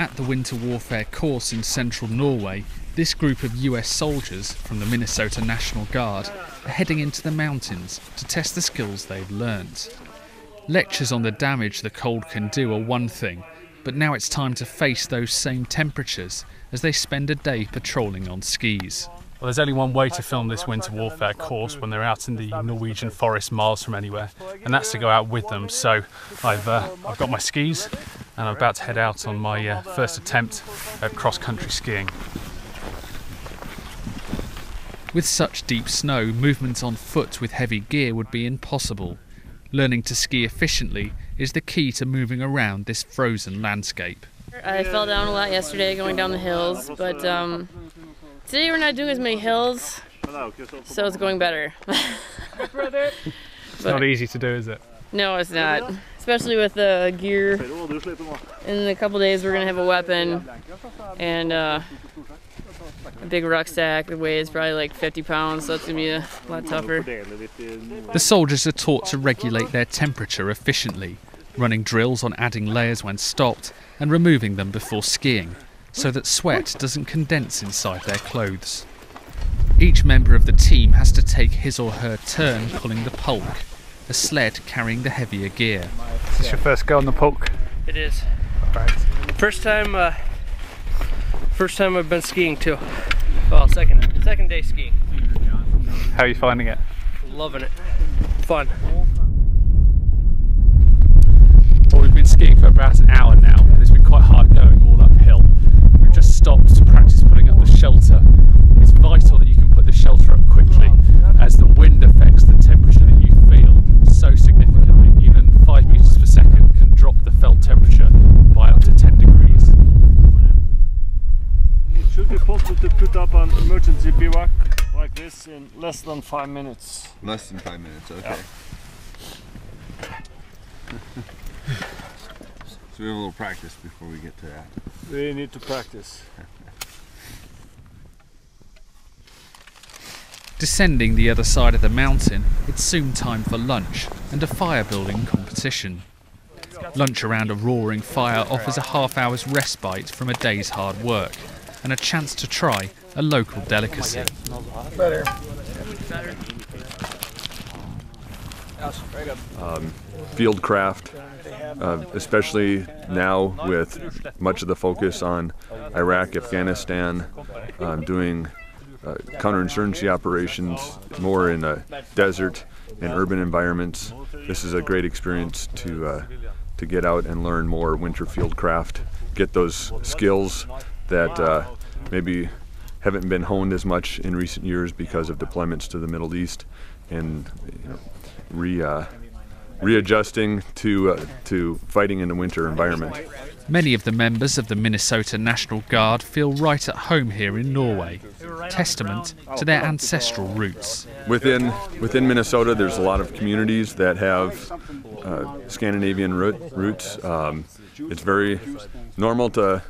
At the winter warfare course in central Norway, this group of US soldiers from the Minnesota National Guard are heading into the mountains to test the skills they've learnt. Lectures on the damage the cold can do are one thing, but now it's time to face those same temperatures as they spend a day patrolling on skis. Well, there's only one way to film this winter warfare course when they're out in the Norwegian forest miles from anywhere, and that's to go out with them. So I've got my skis and I'm about to head out on my first attempt at cross-country skiing. With such deep snow, movement on foot with heavy gear would be impossible. Learning to ski efficiently is the key to moving around this frozen landscape. I fell down a lot yesterday going down the hills, but today we're not doing as many hills, so it's going better. It's not easy to do, is it? No, it's not. Especially with the gear. In a couple days we're going to have a weapon and a big rucksack that weighs probably like 50 pounds, so it's going to be a lot tougher. The soldiers are taught to regulate their temperature efficiently, running drills on adding layers when stopped and removing them before skiing, so that sweat doesn't condense inside their clothes. Each member of the team has to take his or her turn pulling the pulk, a sled carrying the heavier gear. Is this your first go on the pulk? It is. Right. First time I've been skiing too. Well, second day skiing. How are you finding it? Loving it. Fun. Well, we've been skiing for about an hour now, and it's been quite hard going all uphill. We've just stopped to practice putting up the shelter. It's vital that you can put the shelter up quickly, as the wind affects the temperature that you feel so significantly. Even 5 meters per second can drop the felt temperature by up to 10 degrees. It should be possible to put up an emergency bivouac like this in less than 5 minutes. Less than 5 minutes, okay. Yeah. So we have a little practice before we get to that. We need to practice. Descending the other side of the mountain, it's soon time for lunch and a fire building competition. Lunch around a roaring fire offers a half-hour's respite from a day's hard work and a chance to try a local delicacy. Field craft, especially now with much of the focus on Iraq, Afghanistan, doing counterinsurgency operations more in desert and urban environments. This is a great experience to get out and learn more winter field craft, get those skills that maybe haven't been honed as much in recent years because of deployments to the Middle East, and readjusting to fighting in a winter environment. Many of the members of the Minnesota National Guard feel right at home here in Norway, testament to their ancestral roots. Within Minnesota, there's a lot of communities that have Scandinavian roots. It's very normal to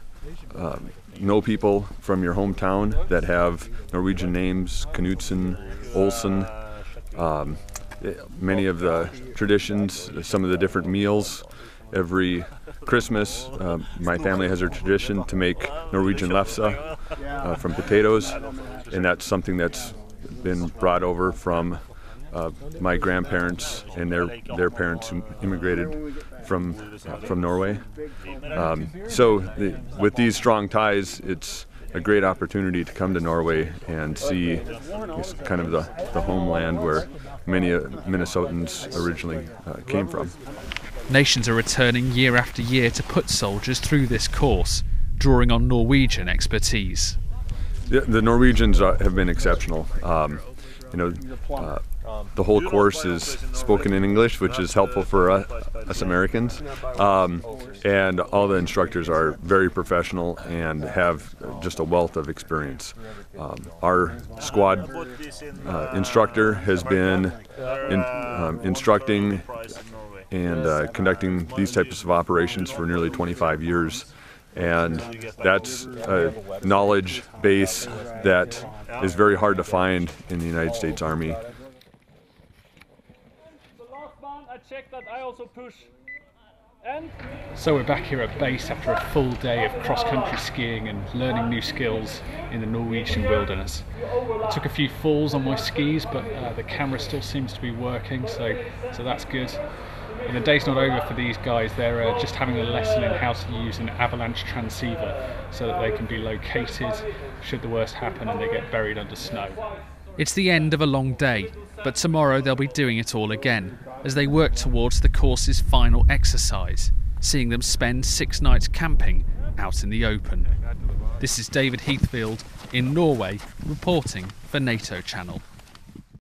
know people from your hometown that have Norwegian names, Knutsen, Olsen. Many of the traditions, some of the different meals. Every Christmas, my family has a tradition to make Norwegian lefse from potatoes, and that's something that's been brought over from my grandparents and their parents who immigrated from Norway. With these strong ties, it's a great opportunity to come to Norway and see kind of the homeland where many Minnesotans originally came from. Nations are returning year after year to put soldiers through this course, drawing on Norwegian expertise. The Norwegians have been exceptional. The whole course is spoken in English, which is helpful for us Americans, and all the instructors are very professional and have just a wealth of experience. Our squad instructor has been instructing and conducting these types of operations for nearly 25 years. And that's a knowledge base that is very hard to find in the United States Army. The last one, I checked that I also push So we're back here at base after a full day of cross-country skiing and learning new skills in the Norwegian wilderness. I took a few falls on my skis, but the camera still seems to be working, so that's good. And the day's not over for these guys. They're just having a lesson in how to use an avalanche transceiver so that they can be located should the worst happen and they get buried under snow. It's the end of a long day, but tomorrow they'll be doing it all again as they work towards the course's final exercise, seeing them spend 6 nights camping out in the open. This is David Heathfield in Norway, reporting for NATO Channel.